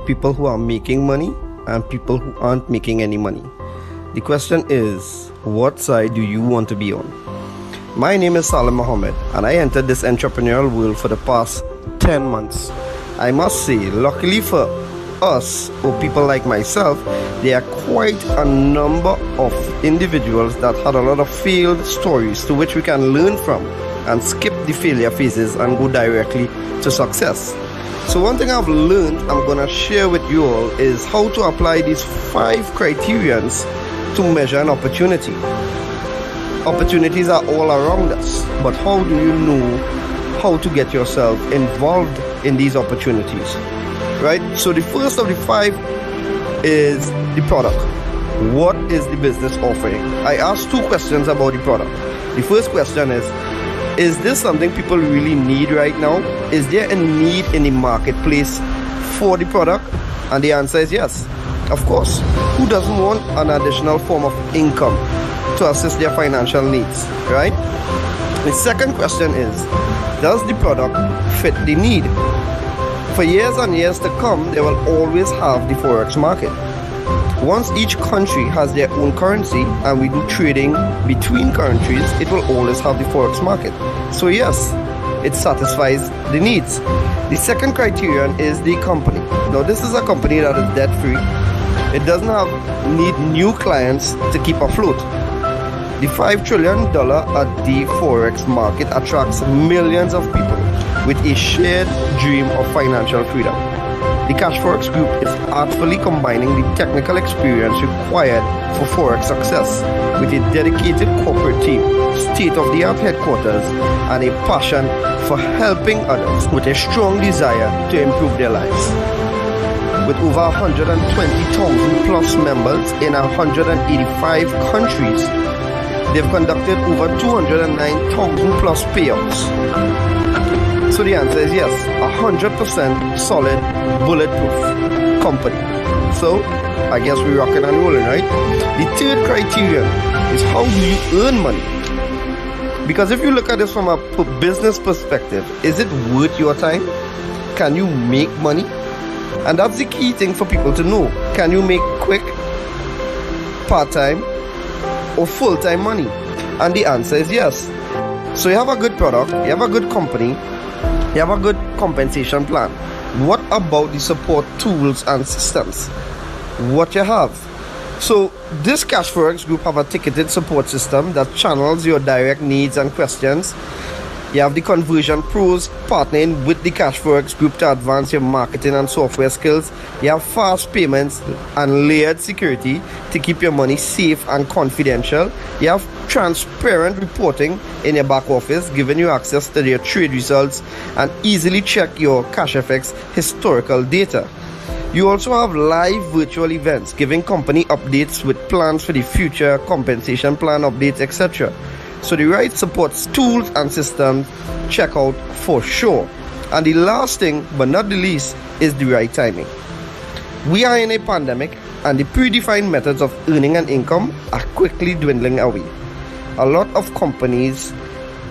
people who are making money and people who aren't making any money. The question is, what side do you want to be on? My name is Salim Mohammed, and I entered this entrepreneurial world for the past 10 months. I must say, luckily for us, or people like myself, there are quite a number of individuals that had a lot of failed stories to which we can learn from and skip the failure phases and go directly to success. So one thing I've learned I'm gonna share with you all is how to apply these 5 criterions to measure an opportunity. Opportunities are all around us, but how do you know how to get yourself involved in these opportunities? Right? So the first of the 5 is the product. What is the business offering? I asked 2 questions about the product. The first question is this something people really need right now? Is there a need in the marketplace for the product? And the answer is yes. Of course. Who doesn't want an additional form of income to assist their financial needs, right? The second question is, does the product fit the need? For years and years to come, they will always have the Forex market. Once each country has their own currency and we do trading between countries, it will always have the Forex market. So yes, it satisfies the needs. The second criterion is the company. Now this is a company that is debt free. It doesn't need new clients to keep afloat. The $5 trillion a day Forex market attracts millions of people with a shared dream of financial freedom. The Cashfx group is artfully combining the technical experience required for Forex success with a dedicated corporate team, state-of-the-art headquarters, and a passion for helping others with a strong desire to improve their lives. With over 120,000 plus members in 185 countries, they've conducted over 209,000 plus payouts. So the answer is yes, 100% solid, bulletproof company. So I guess we're rocking and rolling, right? The third criterion is, how do you earn money? Because if you look at this from a business perspective, is it worth your time? Can you make money? And that's the key thing for people to know. Can you make quick, part-time, or full-time money? And the answer is yes. So you have a good product, you have a good company, you have a good compensation plan. What about the support tools and systems? What you have? So this Cashfx group have a ticketed support system that channels your direct needs and questions. You have the conversion pros partnering with the Cashfx group to advance your marketing and software skills. You have fast payments and layered security to keep your money safe and confidential. You have transparent reporting in your back office, giving you access to your trade results and easily check your Cashfx historical data. You also have live virtual events, giving company updates with plans for the future, compensation plan updates, etc. So the right support tools and systems, check out for sure. And the last thing, but not the least, is the right timing. We are in a pandemic, and the predefined methods of earning an income are quickly dwindling away. A lot of companies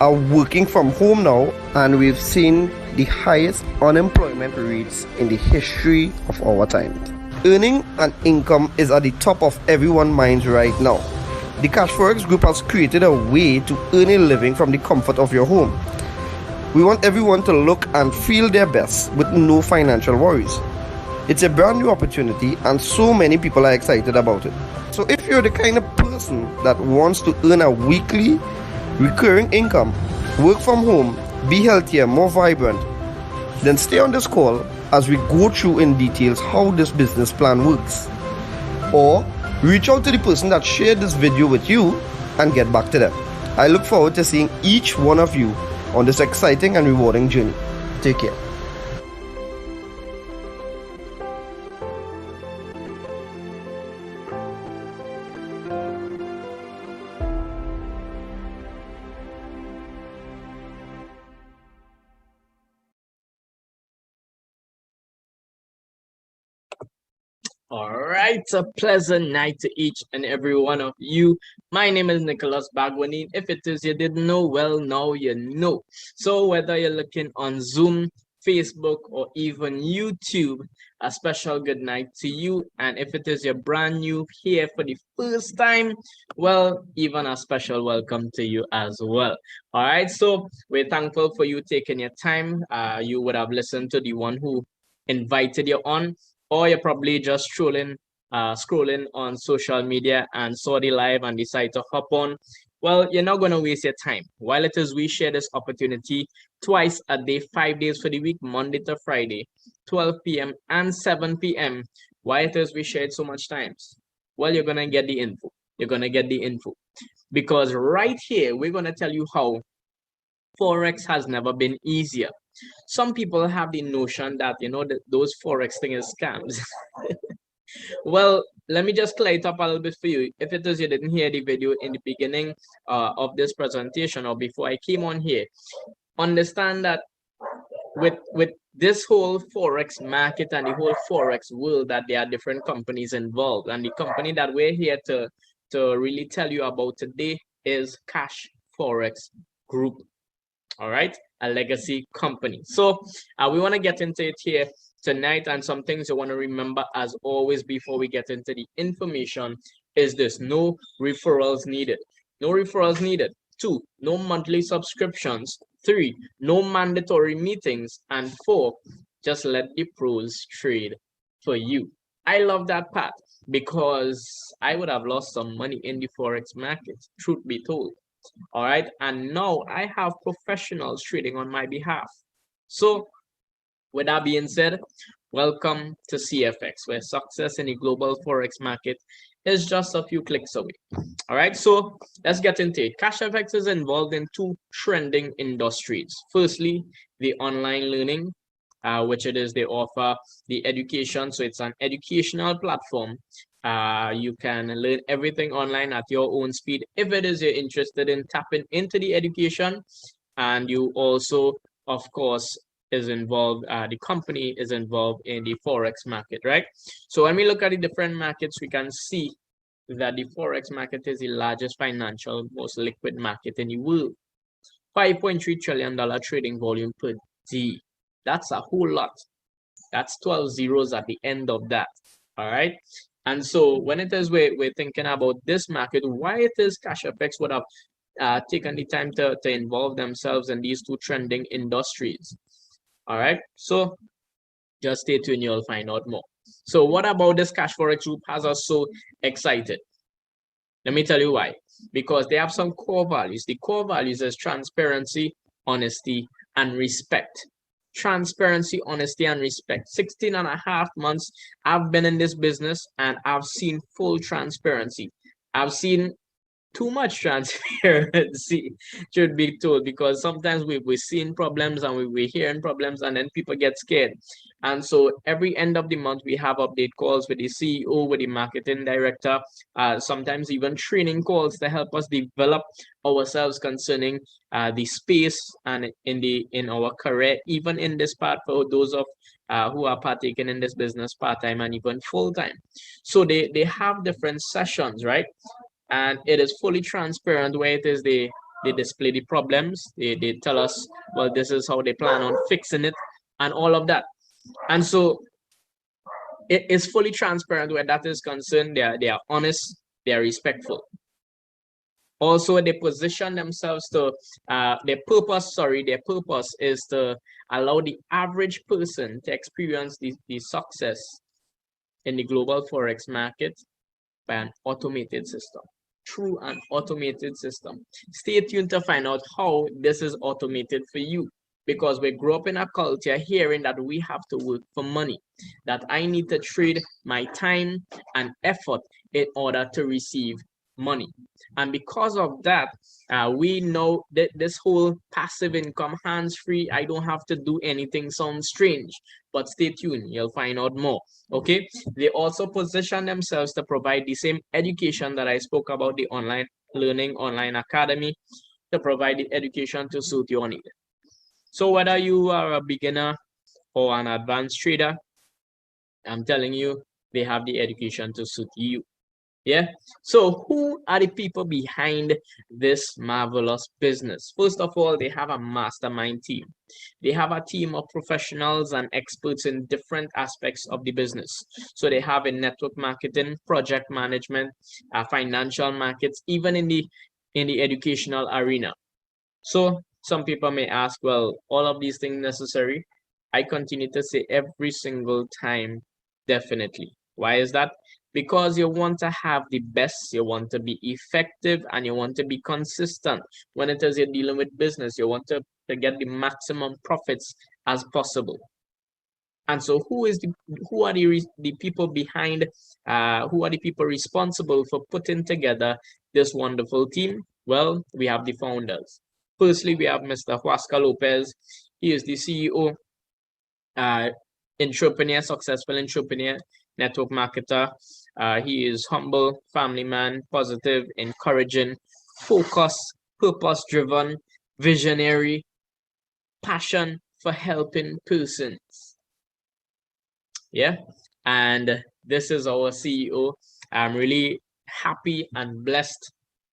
are working from home now, and we've seen the highest unemployment rates in the history of our time. Earning an income is at the top of everyone's minds right now. The Cashfx group has created a way to earn a living from the comfort of your home. We want everyone to look and feel their best with no financial worries. It's a brand new opportunity and so many people are excited about it. So if you're the kind of person that wants to earn a weekly recurring income, work from home, be healthier, more vibrant, then stay on this call as we go through in details how this business plan works. Or reach out to the person that shared this video with you and get back to them. I look forward to seeing each one of you on this exciting and rewarding journey. Take care. All right, a pleasant night to each and every one of you. My name is Nicholas Bagwanin. If it is you didn't know, well, now you know. So whether you're looking on Zoom, Facebook, or even YouTube, a special good night to you. And if it is your brand new here for the first time, well, even a special welcome to you as well. All right, so we're thankful for you taking your time. You would have listened to the one who invited you on, or you're probably just scrolling on social media and saw the live and decided to hop on. Well, you're not going to waste your time. While it is, we share this opportunity twice a day, 5 days for the week, Monday to Friday, 12 p.m. and 7 p.m. Why it is we share it so much times? Well, you're going to get the info. You're going to get the info. Because right here, we're going to tell you how Forex has never been easier. Some people have the notion that, that those Forex thing is scams. Well, let me just clear it up a little bit for you. If it is you didn't hear the video in the beginning of this presentation or before I came on here, understand that with this whole Forex market and the whole Forex world, that there are different companies involved. And the company that we're here to really tell you about today is Cashfx Group. All right, a legacy company. So we want to get into it here tonight, and some things you want to remember as always before we get into the information is this: no referrals needed. No referrals needed. 2, no monthly subscriptions. 3, no mandatory meetings. And 4, just let the pros trade for you. I love that part because I would have lost some money in the Forex market, truth be told. All right, and now I have professionals trading on my behalf. So with that being said, welcome to CFX, where success in the global Forex market is just a few clicks away. All right, so let's get into it. Cashfx is involved in 2 trending industries. Firstly, the online learning, which it is they offer the education. So it's an educational platform. You can learn everything online at your own speed if it is you're interested in tapping into the education. And you also, of course, is involved, the company is involved in the Forex market, right? So when we look at the different markets, we can see that the Forex market is the largest financial, most liquid market in the world. $5.3 trillion trading volume per day. That's a whole lot. That's 12 zeros at the end of that. All right. And so when it is we're thinking about this market, why it is Cashfx would have taken the time to involve themselves in these 2 trending industries. All right. So just stay tuned, you'll find out more. So what about this Cashfx Group has us so excited? Let me tell you why. Because they have some core values. The core values is transparency, honesty, and respect. Transparency, honesty, and respect. 16 and a half months I've been in this business and I've seen full transparency. I've seen too much transparency, should be told, because sometimes we're seeing problems and we're hearing problems and then people get scared. And so every end of the month we have update calls with the CEO, with the marketing director, sometimes even training calls to help us develop ourselves concerning the space and in our career, even in this part for those of who are partaking in this business part-time and even full-time. So they have different sessions, right? And it is fully transparent where it is they display the problems. They tell us, well, this is how they plan on fixing it and all of that. And so it is fully transparent where that is concerned. They are honest, they are respectful. Also, they position themselves to their purpose is to allow the average person to experience the success in the global Forex market by an automated system. Through an automated system. Stay tuned to find out how this is automated for you, because we grew up in a culture hearing that we have to work for money, that I need to trade my time and effort in order to receive money. And because of that, we know that this whole passive income, hands-free, I don't have to do anything, sounds strange, but stay tuned, you'll find out more. Okay, they also position themselves to provide the same education that I spoke about, the online learning, online academy, to provide the education to suit your need. So whether you are a beginner or an advanced trader, I'm telling you, they have the education to suit you. Yeah. So who are the people behind this marvelous business? First of all, they have a mastermind team. They have a team of professionals and experts in different aspects of the business. So they have in network marketing, project management, financial markets, even in the educational arena. So some people may ask, well, all of these things necessary? I continue to say every single time, definitely. Why is that? Because you want to have the best, you want to be effective, and you want to be consistent. When it is you're dealing with business, you want to get the maximum profits as possible. And so who are the people behind, who are the people responsible for putting together this wonderful team? Well, we have the founders. Firstly, we have Mr. Huasca Lopez. He is the CEO, entrepreneur, successful entrepreneur, network marketer. He is humble, family man, positive, encouraging, focused, purpose driven, visionary, passion for helping persons. Yeah. And this is our CEO. I'm really happy and blessed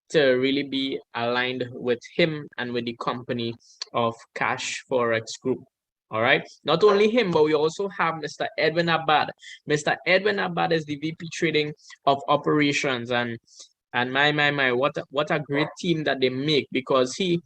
to really be aligned with him and with the company of Cashfx Group. All right. Not only him, but we also have Mr. Edwin Abad. Mr. Edwin Abad is the VP Trading of Operations, and my, what a great team that they make, because he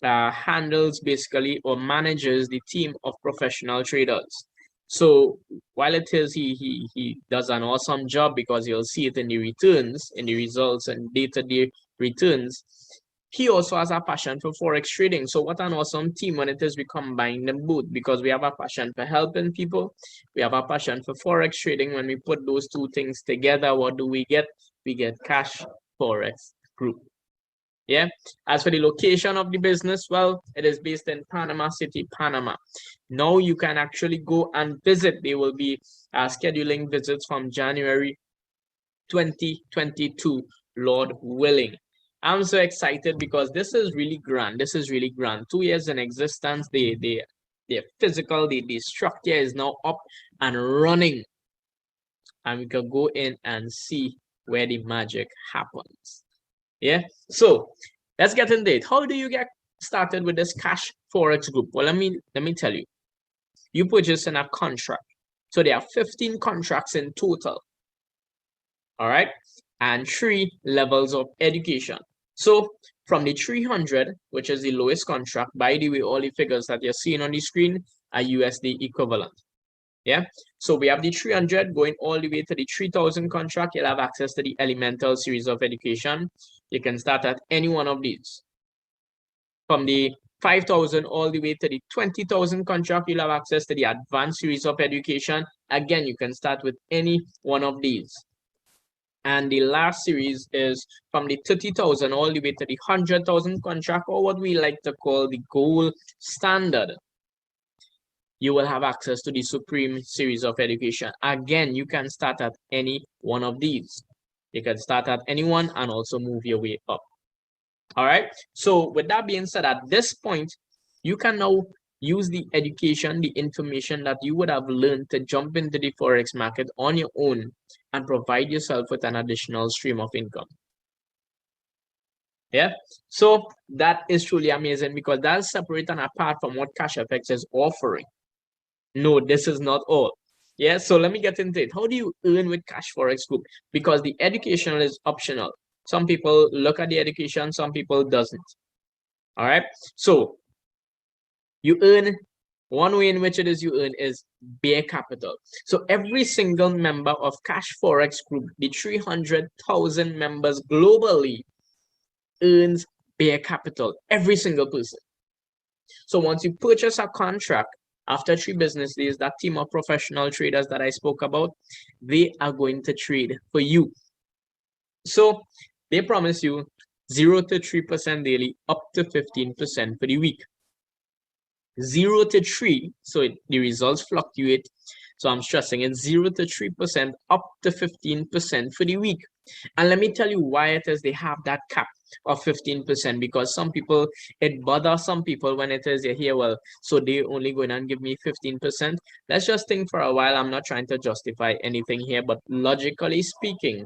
handles basically or manages the team of professional traders. So while it is he does an awesome job, because you'll see it in the returns, in the results and day-to-day returns, he also has a passion for forex trading. So what an awesome team when it is we combine them both, because we have a passion for helping people, we have a passion for forex trading. When we put those two things together, what do we get? We get Cashfx Group. Yeah. As for the location of the business, well, it is based in Panama City, Panama. Now you can actually go and visit. They will be scheduling visits from January 2022, Lord willing. I'm so excited because this is really grand. This is really grand. 2 years in existence. Their physical, the structure is now up and running. And we can go in and see where the magic happens. Yeah. So let's get into it. How do you get started with this Cashfx Group? Well, let me tell you. You purchase in a contract. So there are 15 contracts in total. All right. And 3 levels of education. So from the 300, which is the lowest contract, by the way, all the figures that you're seeing on the screen are USD equivalent. Yeah. So we have the 300 going all the way to the 3000 contract. You'll have access to the elemental series of education. You can start at any one of these. From the 5,000 all the way to the 20,000 contract, you'll have access to the advanced series of education. Again, you can start with any one of these. And the last series is from the 30,000 all the way to the 100,000 contract, or what we like to call the gold standard. You will have access to the Supreme series of education. Again, you can start at any one of these. You can start at any one and also move your way up. All right. So with that being said, at this point, you can now use the education, the information that you would have learned to jump into the Forex market on your own and provide yourself with an additional stream of income. Yeah. So that is truly amazing, because that's separate and apart from what Cashfx is offering. No, this is not all. Yeah, so let me get into it. How do you earn with Cashfx Group? Because the education is optional. Some people look at the education, some people doesn't. All right. So you earn, one way in which it is you earn is bare capital. So every single member of Cashfx Group, the 300,000 members globally, earns bare capital. Every single person. So once you purchase a contract, after 3 business days, that team of professional traders that I spoke about, they are going to trade for you. So they promise you 0 to 3% daily, up to 15% for the week. 0 to 3, so the results fluctuate. So I'm stressing it, 0 to 3%, up to 15% for the week. And let me tell you why it is they have that cap of 15%, because some people, it bothers some people when it is here, well, so they only going and give me 15%. Let's just think for a while. I'm not trying to justify anything here, but logically speaking,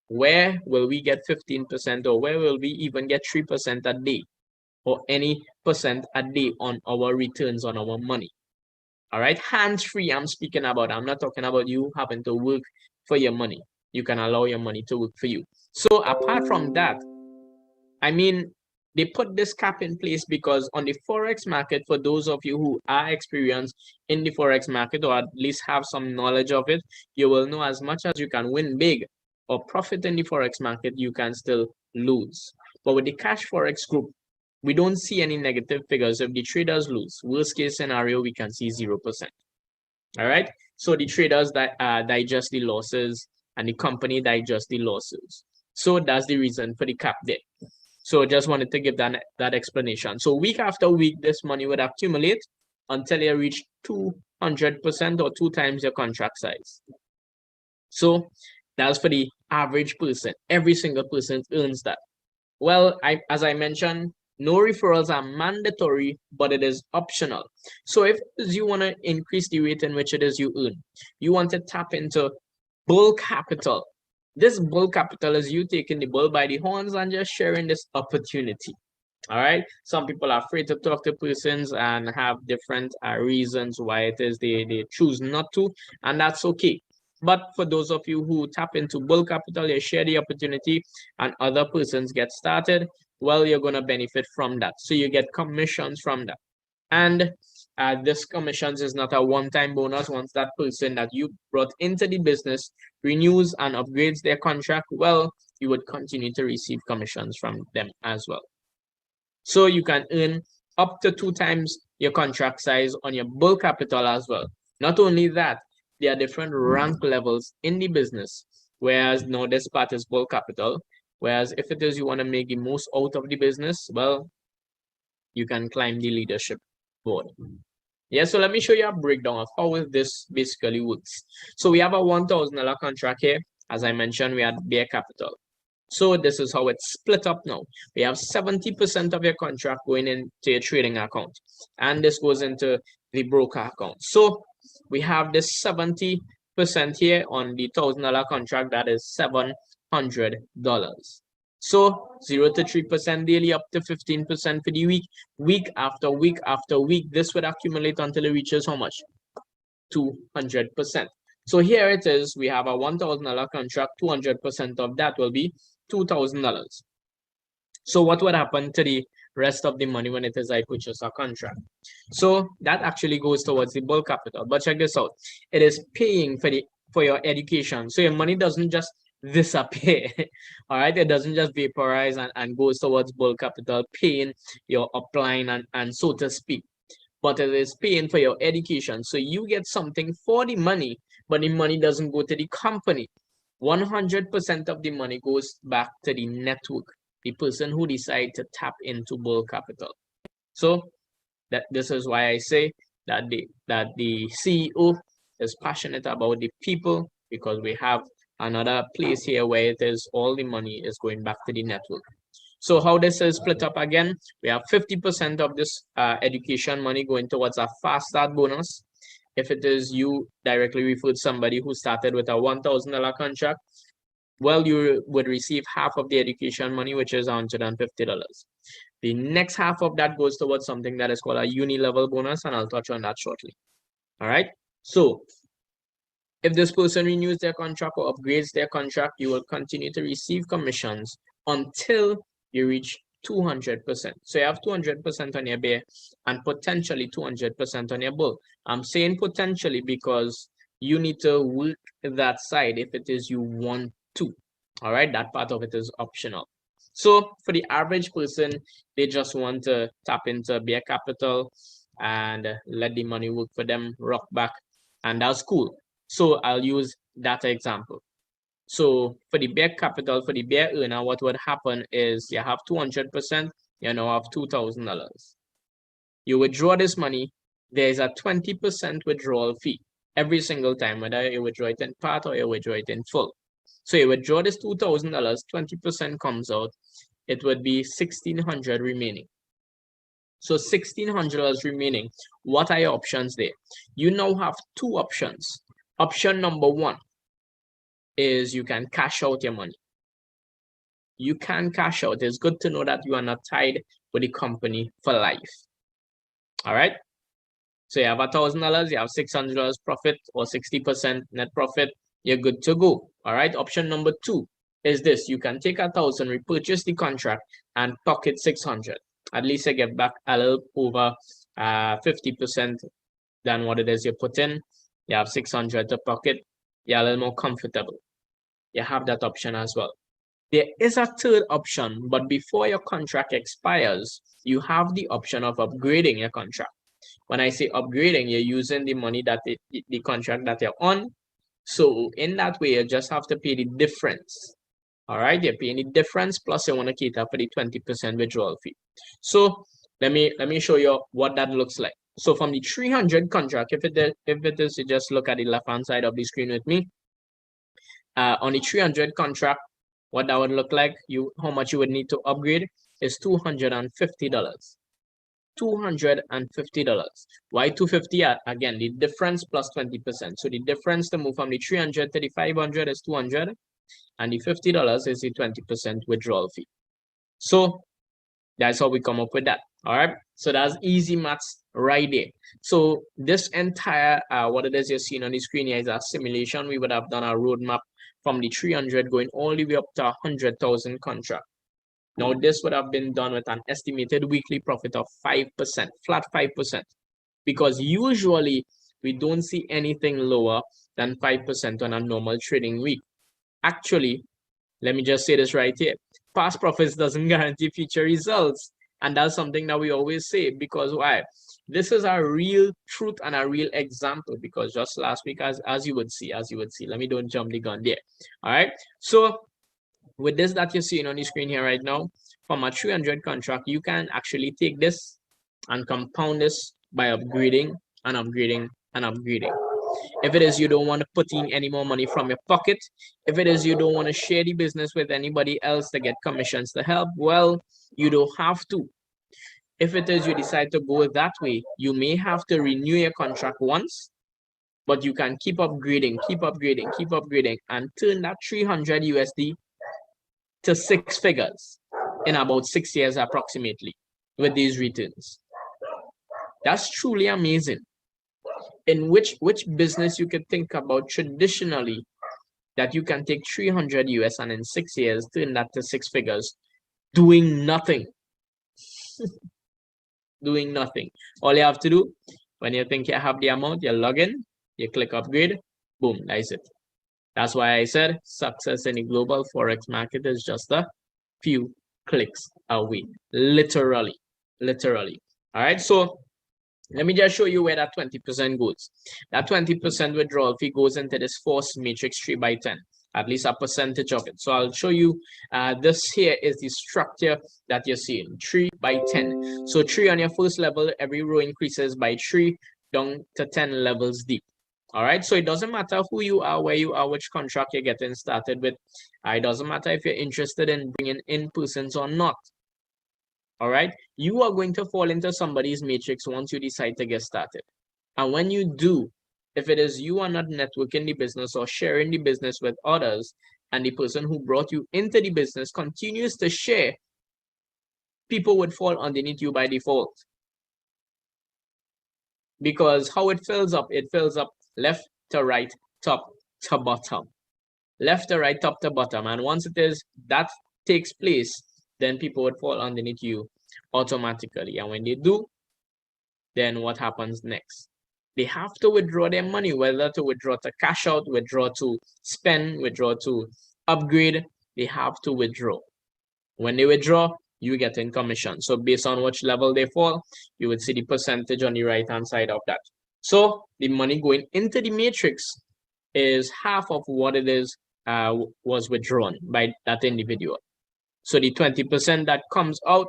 Where will we get 15%, or where will we even get 3% a day, or any percent a day on our returns on our money? All right, hands-free I'm speaking about. I'm not talking about you having to work for your money. You can allow your money to work for you. So apart from that, I mean, they put this cap in place because on the Forex market, for those of you who are experienced in the Forex market, or at least have some knowledge of it, you will know as much as you can win big or profit in the Forex market, you can still lose. But with the Cash Forex group, we don't see any negative figures. If the traders lose, worst case scenario, we can see 0%. All right. So the traders digest the losses and the company digest the losses. So that's the reason for the cap there. So just wanted to give that explanation. So week after week, this money would accumulate until you reach 200% or 2 times your contract size. So that's for the average person. Every single person earns that. Well, as I mentioned, no referrals are mandatory, but it is optional. So if you want to increase the rate in which it is you earn, you want to tap into bull capital. This bull capital is you taking the bull by the horns and just sharing this opportunity. All right. Some people are afraid to talk to persons and have different reasons why it is they choose not to, and that's okay. But for those of you who tap into bull capital, you share the opportunity and other persons get started, well, you're going to benefit from that. So you get commissions from that. And this commissions is not a one-time bonus. Once that person that you brought into the business renews and upgrades their contract, well, you would continue to receive commissions from them as well. So you can earn up to 2 times your contract size on your bull capital as well. Not only that, there are different rank levels in the business, whereas now this part is bull capital. Whereas if it is you want to make the most out of the business, well, you can climb the leadership board. Yeah, so let me show you a breakdown of how this basically works. So we have a $1,000 contract here. As I mentioned, we had bare capital. So this is how it's split up now. We have 70% of your contract going into your trading account, and this goes into the broker account. So we have this 70% here on the $1,000 contract, that is $700. So 0 to 3% daily, up to 15% for the week. Week after week after week, this would accumulate until it reaches how much? 200%. So here it is. We have a $1,000 contract. 200% of that will be $2,000. So what would happen to the rest of the money when it is I purchase a contract? So that actually goes towards the bull capital. But check this out. It is paying for your education. So your money doesn't just disappear. All right. It doesn't just vaporize and goes towards bull capital, paying your upline and so to speak. But it is paying for your education. So you get something for the money, but the money doesn't go to the company. 100% of the money goes back to the network, the person who decide to tap into bull capital. So this is why I say that the CEO is passionate about the people, because we have another place here where it is all the money is going back to the network. So how this is split up again, we have 50% of this education money going towards a fast start bonus. If it is you directly referred somebody who started with a $1,000 contract, well, you would receive half of the education money, which is $150. The next half of that goes towards something that is called a Uni Level Bonus, and I'll touch on that shortly. All right. So if this person renews their contract or upgrades their contract, you will continue to receive commissions until you reach 200%. So you have 200% on your bear and potentially 200% on your bull. I'm saying potentially because you need to work that side if it is you want to. All right, that part of it is optional. So for the average person, they just want to tap into bare capital and let the money work for them, rock back, and that's cool. So I'll use that example. So for the bare capital, for the bare earner, what would happen is you have 200%, you now have $2,000. You withdraw this money, there's a 20% withdrawal fee every single time, whether you withdraw it in part or you withdraw it in full. So you withdraw this $2,000, 20% comes out, it would be $1,600 remaining. So $1,600 remaining. What are your options there? You now have 2 options. Option number 1 is you can cash out your money. you can cash out. It's good to know that you are not tied with the company for life. All right. So you have $1,000, you have $600 profit or 60% net profit, you're good to go. All right. Option number 2 is this. You can take 1,000, repurchase the contract, and pocket 600. At least you get back a little over 50% than what it is you put in. You have 600 to pocket. You're a little more comfortable. You have that option as well. There is a third option, but before your contract expires, you have the option of upgrading your contract. When I say upgrading, you're using the money that the contract that you're on. So in that way, you just have to pay the difference. All right, you're paying the difference, plus you want to cater for the 20% withdrawal fee. So let me show you what that looks like. So from the 300 contract, if it is, you just look at the left-hand side of the screen with me. On the 300 contract, what that would look like, how much you would need to upgrade is $250. $250. Why 250? Again, the difference plus 20%. So the difference to move from the 300 to the 500 is 200, and the $50 is the 20% withdrawal fee. So that's how we come up with that. All right. So that's easy maths right there. So this entire what it is you're seeing on the screen here is a simulation. We would have done a roadmap from the 300 going all the way up to 100,000 contract. Now this would have been done with an estimated weekly profit of 5%, flat 5%, because usually we don't see anything lower than 5% on a normal trading week. Actually, let me just say this right here. Past profits doesn't guarantee future results. And that's something that we always say, because why? This is a real truth and a real example, because just last week, as you would see, let me don't jump the gun there. All right. So with this that you're seeing on the screen here right now, from a 300 contract, you can actually take this and compound this by upgrading and upgrading and upgrading. If it is you don't want to put in any more money from your pocket, if it is you don't want to share the business with anybody else to get commissions to help, well, you don't have to. If it is you decide to go that way, you may have to renew your contract once, but you can keep upgrading, and turn that 300 USD to 6 figures in about 6 years approximately with these returns. That's truly amazing. In which business you could think about traditionally that you can take 300 US and in 6 years turn that to 6 figures doing nothing. Doing nothing. All you have to do when you think you have the amount, you log in, you click upgrade, boom, that's it. That's why I said success in the global forex market is just a few clicks away. Literally. All right, so let me just show you where that 20% goes. That 20% withdrawal fee goes into this force matrix 3x10, at least a percentage of it. So I'll show you, this here is the structure that you're seeing, 3x10. So 3 on your first level, every row increases by 3 down to 10 levels deep. All right, so it doesn't matter who you are, where you are, which contract you're getting started with. It doesn't matter if you're interested in bringing in persons or not. All right, you are going to fall into somebody's matrix once you decide to get started. And when you do, if it is you are not networking the business or sharing the business with others, and the person who brought you into the business continues to share, people would fall underneath you by default. Because how it fills up left to right, top to bottom. Left to right, top to bottom. And once it is that takes place, then people would fall underneath you automatically. And when they do, then what happens next? They have to withdraw their money, whether to withdraw to cash out, withdraw to spend, withdraw to upgrade. They have to withdraw. When they withdraw, you get in commission. So based on which level they fall, you would see the percentage on the right-hand side of that. So the money going into the matrix is half of what it is was withdrawn by that individual. So the 20% that comes out,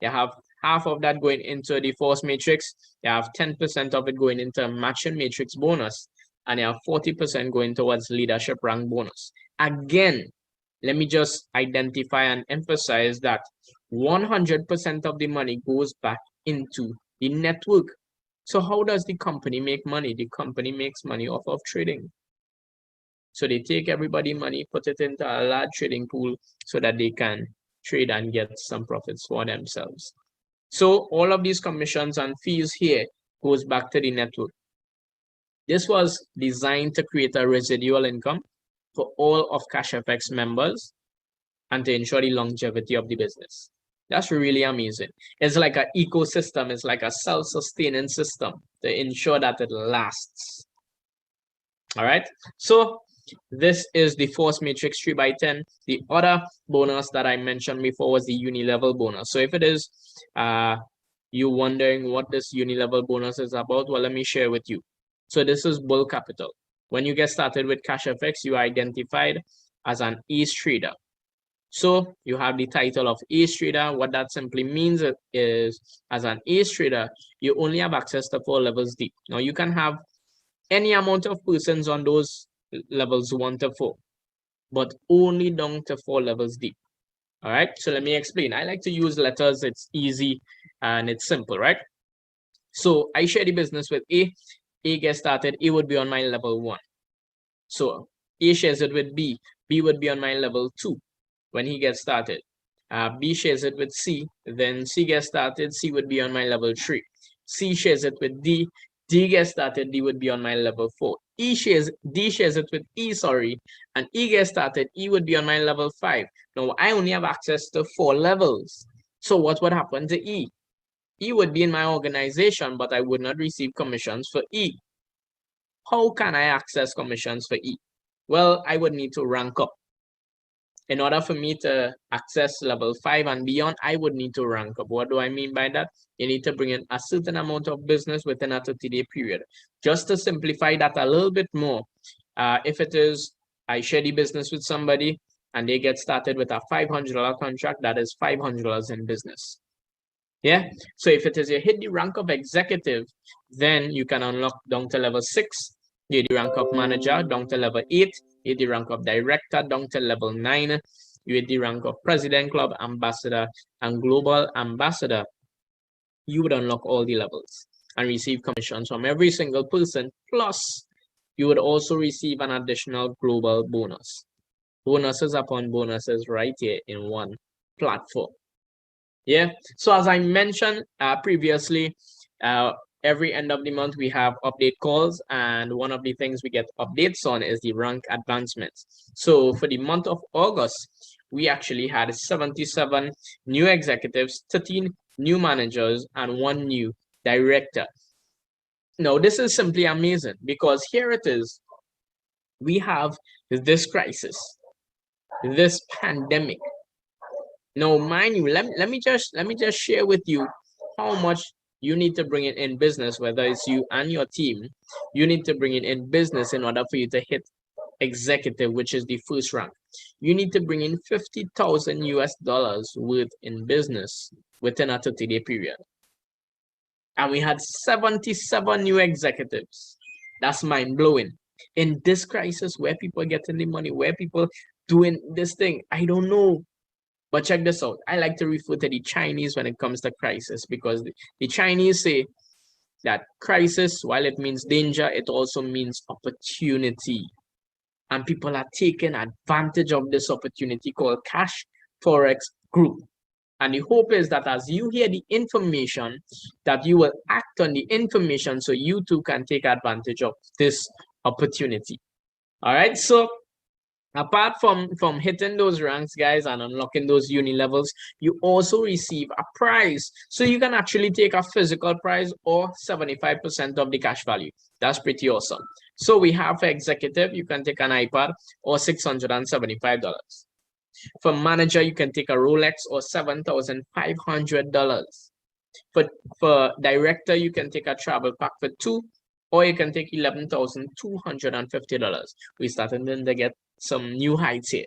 you have half of that going into the force matrix, you have 10% of it going into matching matrix bonus, and you have 40% going towards leadership rank bonus. Again, let me just identify and emphasize that 100% of the money goes back into the network. So how does the company make money? The company makes money off of trading. So they take everybody money, put it into a large trading pool so that they can trade and get some profits for themselves. So all of these commissions and fees here goes back to the network. This was designed to create a residual income for all of Cashfx members and to ensure the longevity of the business. That's really amazing. It's like an ecosystem. It's like a self-sustaining system to ensure that it lasts. All right. So this is the force matrix 3x10. The other bonus that I mentioned before was the Uni Level Bonus. So if it is you wondering what this Uni Level Bonus is about, well, let me share with you. So this is bull capital. When you get started with Cashfx, you are identified as an ace trader. So you have the title of ace trader. What that simply means is, as an ace trader, you only have access to 4 levels deep. Now you can have any amount of persons on those levels 1 to 4, but only down to 4 levels deep. All right, so let me explain. I like to use letters. It's easy and it's simple, right? So I share the business with A. A gets started. A would be on my level 1. So A shares it with B. B would be on my level 2 when he gets started. B shares it with C. Then C gets started. C would be on my level 3. C shares it with D. D gets started. D would be on my level 4. D shares it with E, and E gets started. E would be on my level 5. Now I only have access to 4 levels. So what would happen to E? E would be in my organization, but I would not receive commissions for E. How can I access commissions for E? Well, I would need to rank up. In order for me to access level 5 and beyond, I would need to rank up. What do I mean by that? You need to bring in a certain amount of business within a 30-day period. Just to simplify that a little bit more, if it is I share the business with somebody and they get started with a $500 contract, that is $500 in business. Yeah, so if it is you hit the rank of executive, then you can unlock down to level 6, you hit the rank of manager down to level 8, you hit the rank of director down to level 9, you hit the rank of president, club ambassador, and global ambassador. You would unlock all the levels and receive commissions from every single person. Plus, you would also receive an additional global bonus. Bonuses upon bonuses right here in one platform. Yeah, so as I mentioned previously, every end of the month we have update calls, and one of the things we get updates on is the rank advancements. So for the month of August, we actually had 77 new executives, 13 new managers, and 1 new director. Now, this is simply amazing because here it is. We have this crisis, this pandemic. Now, mind you, let me just share with you how much you need to bring it in business, whether it's you and your team. You need to bring it in business in order for you to hit executive, which is the first rank. You need to bring in $50,000 worth in business within a 30-day period. And we had 77 new executives. That's mind-blowing. In this crisis, where people are getting the money, where people doing this thing, I don't know. But check this out. I like to refer to the Chinese when it comes to crisis, because the Chinese say that crisis, while it means danger, it also means opportunity. And people are taking advantage of this opportunity called Cashfx Group. And the hope is that as you hear the information, that you will act on the information so you too can take advantage of this opportunity. All right. So apart from hitting those ranks, guys, and unlocking those uni levels, you also receive a prize. So you can actually take a physical prize or 75% of the cash value. That's pretty awesome. So we have for executive, you can take an iPad or $675. For manager, you can take a Rolex or $7,500. For director, you can take a travel pack for 2, or you can take $11,250. We started then to get some new heights here.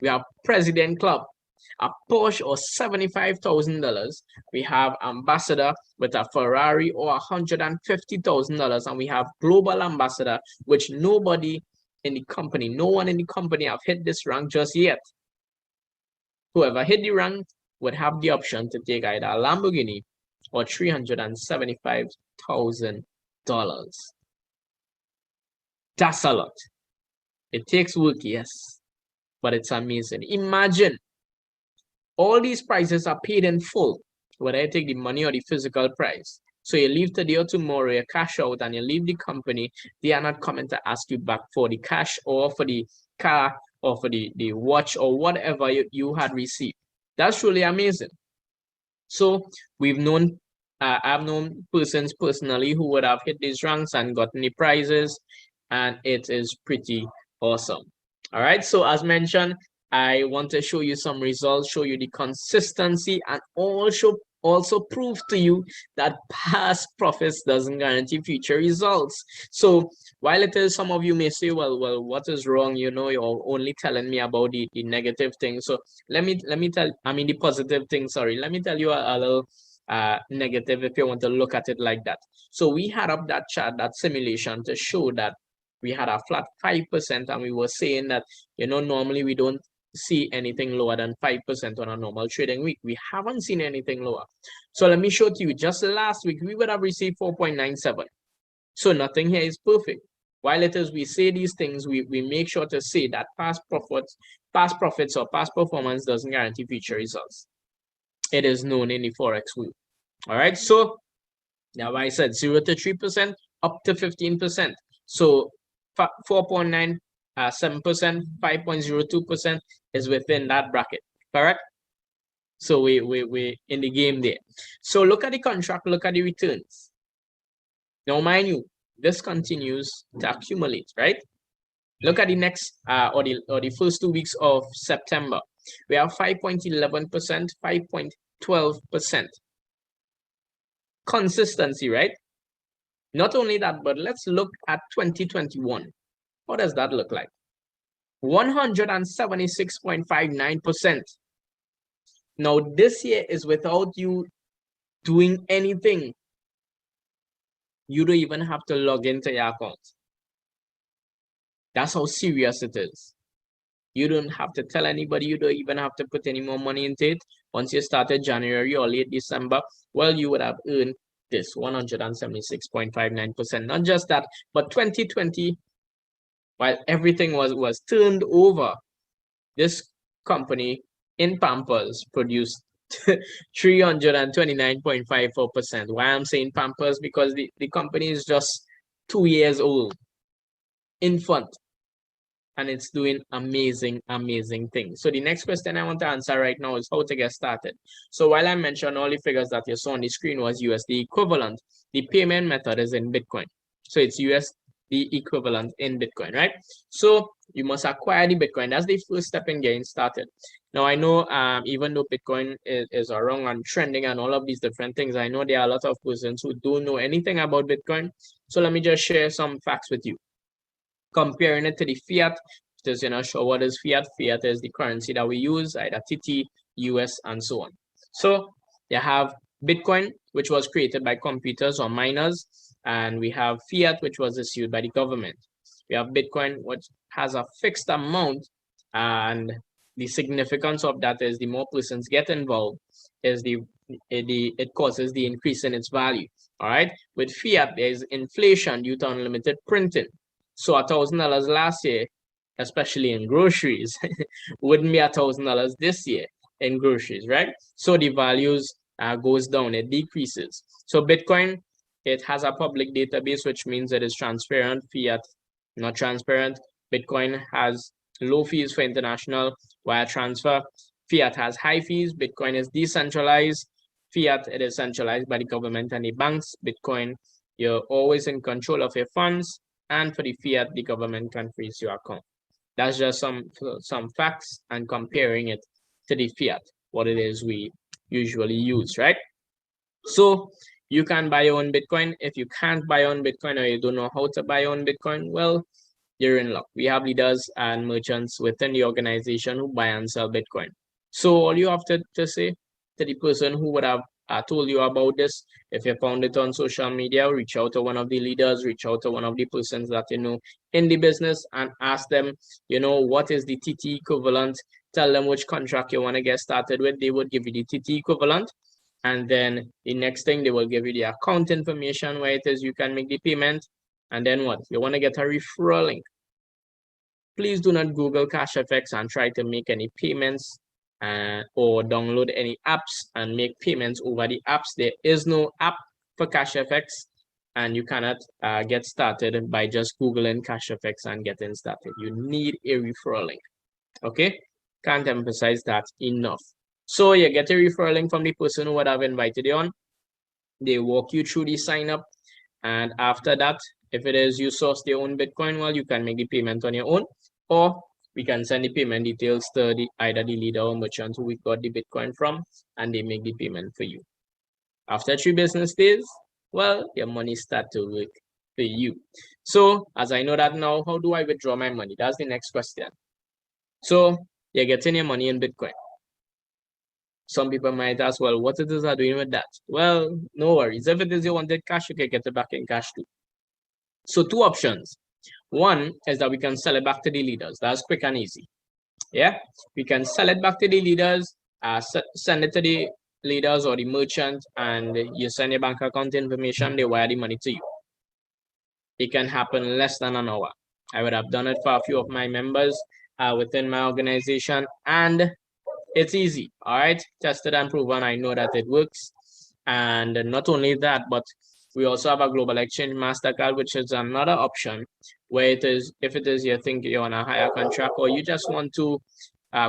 We have President Club, a Porsche or $75,000. We have Ambassador with a Ferrari or $150,000, and we have Global Ambassador, which nobody in the company, no one in the company have hit this rank just yet. Whoever hit the rank would have the option to take either a Lamborghini or $375,000. That's a lot. It takes work, yes, but it's amazing. Imagine all these prices are paid in full, whether I take the money or the physical price. So you leave today or tomorrow, you cash out and you leave the company, they are not coming to ask you back for the cash or for the car or for the watch or whatever you had received. That's really amazing. So I've known persons personally who would have hit these ranks and gotten the prizes, and it is pretty awesome. All right, so as mentioned, I want to show you some results, show you the consistency, and also prove to you that past profits doesn't guarantee future results. So while it is, some of you may say, well, what is wrong? You know, you're only telling me about the negative things. So let me tell, I mean the positive thing, sorry. Let me tell you a little negative if you want to look at it like that. So we had up that chart, that simulation to show that we had a flat 5%, and we were saying that, you know, normally we don't see anything lower than 5% on a normal trading week. We haven't seen anything lower. So let me show to you, just last week, we would have received 4.97. So nothing here is perfect. While it is we say these things, we make sure to say that past profits or past performance doesn't guarantee future results. It is known in the Forex world. All right. So now I said 0 to 3%, up to 15%. So 4.97%, 5.02% is within that bracket. Correct? So we in the game there. So look at the contract, look at the returns. Now, mind you, this continues to accumulate, right? Look at the next or the first 2 weeks of September. We have 5.11%, 5.12%. Consistency, right? Not only that, but let's look at 2021. What does that look like? 176.59%. Now, this year is without you doing anything. You don't even have to log into your account. That's how serious it is. You don't have to tell anybody. You don't even have to put any more money into it. Once you started January or late December, well, you would have earned this 176.59%. Not just that, but 2020, while everything was turned over, this company in Pampers produced 329.54%. Why I'm saying Pampers? Because the company is just 2 years old, infant, and it's doing amazing things. So the next question I want to answer right now is how to get started. So while I mentioned all the figures that you saw on the screen was USD equivalent, the payment method is in Bitcoin. So it's USD equivalent in Bitcoin, right? So you must acquire the Bitcoin. That's the first step in getting started. Now I know even though Bitcoin is around and trending and all of these different things, I know there are a lot of persons who don't know anything about Bitcoin. So let me just share some facts with you. Comparing it to the fiat, because you're not sure what is fiat. Fiat is the currency that we use, either TT, US, and so on. So you have Bitcoin, which was created by computers or miners, and we have fiat, which was issued by the government. We have Bitcoin, which has a fixed amount, and the significance of that is the more persons get involved, is it causes the increase in its value. All right. With fiat, there's inflation due to unlimited printing. So $1,000 last year, especially in groceries, wouldn't be $1,000 this year in groceries, right? So the values goes down, it decreases. So Bitcoin, it has a public database, which means it is transparent. Fiat, not transparent. Bitcoin has low fees for international wire transfer. Fiat has high fees. Bitcoin is decentralized. Fiat, it is centralized by the government and the banks. Bitcoin, you're always in control of your funds. And for the fiat, the government can freeze your account. That's just some facts and comparing it to the fiat, what it is we usually use, right? So you can buy your own Bitcoin. If you can't buy your own Bitcoin or you don't know how to buy your own Bitcoin, well, you're in luck. We have leaders and merchants within the organization who buy and sell Bitcoin. So all you have to say to the person who would have told you about this, if you found it on social media, reach out to one of the leaders, reach out to one of the persons that you know in the business and ask them, you know, what is the TT equivalent? Tell them which contract you want to get started with. They would give you the TT equivalent. And then the next thing, they will give you the account information where it is you can make the payment. And then what? You want to get a referral link. please do not Google Cashfx and try to make any payments or download any apps and make payments over the apps. There is no app for Cashfx, and you cannot get started by just Googling Cashfx and getting started. You need a referral link. Okay, can't emphasize that enough. So you get a referral link from the person who would have invited you on. They walk you through the sign up, and after that, if it is you source your own Bitcoin, well, you can make the payment on your own, or we can send the payment details to either the leader or merchant who we got the Bitcoin from, and they make the payment for you. After 3 business days, well, your money start to work for you. So as I know that now, how do I withdraw my money? That's the next question. So you're getting your money in Bitcoin. Some people might ask, well, what it is are doing with that? Well, no worries. If it is you wanted cash, you can get it back in cash too. So 2 options. One is that we can sell it back to the leaders. That's quick and easy. Yeah, we can sell it back to the leaders, send it to the leaders or the merchant, and you send your bank account information, they wire the money to you. It can happen in less than an hour. I would have done it for a few of my members within my organization, and it's easy. All right, tested and proven. I know that it works. And not only that, but we also have a global exchange MasterCard, which is another option where it is, if it is you think you're on a higher contract or you just want to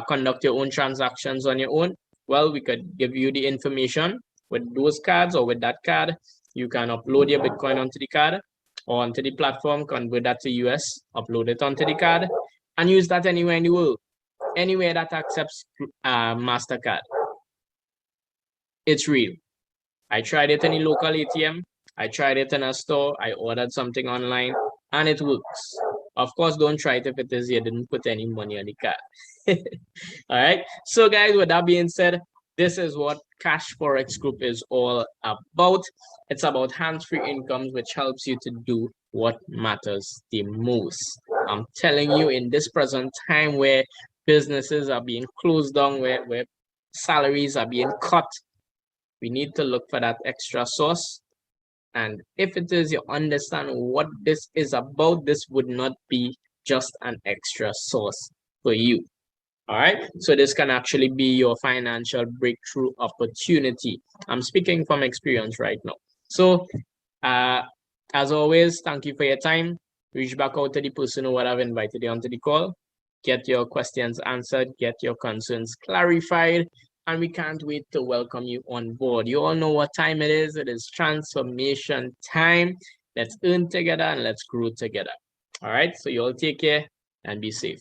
conduct your own transactions on your own, well, we could give you the information with those cards or with that card. You can upload your Bitcoin onto the card or onto the platform, convert that to US, upload it onto the card, and use that anywhere in the world, anywhere that accepts MasterCard. It's real. I tried it in a local ATM. I tried it in a store. I ordered something online, and it works. Of course, don't try it if it is you didn't put any money on the card. All right. So, guys, with that being said, this is what Cashfx Group is all about. It's about hands-free incomes, which helps you to do what matters the most. I'm telling you, in this present time where businesses are being closed down, where salaries are being cut, we need to look for that extra source. And if it is you understand what this is about, this would not be just an extra source for you. All right. So this can actually be your financial breakthrough opportunity. I'm speaking from experience right now. So as always, thank you for your time. Reach back out to the person who would have invited you onto the call. Get your questions answered, get your concerns clarified, and we can't wait to welcome you on board. You all know what time it is. It is transformation time. Let's earn together and let's grow together. All right. So you all take care and be safe.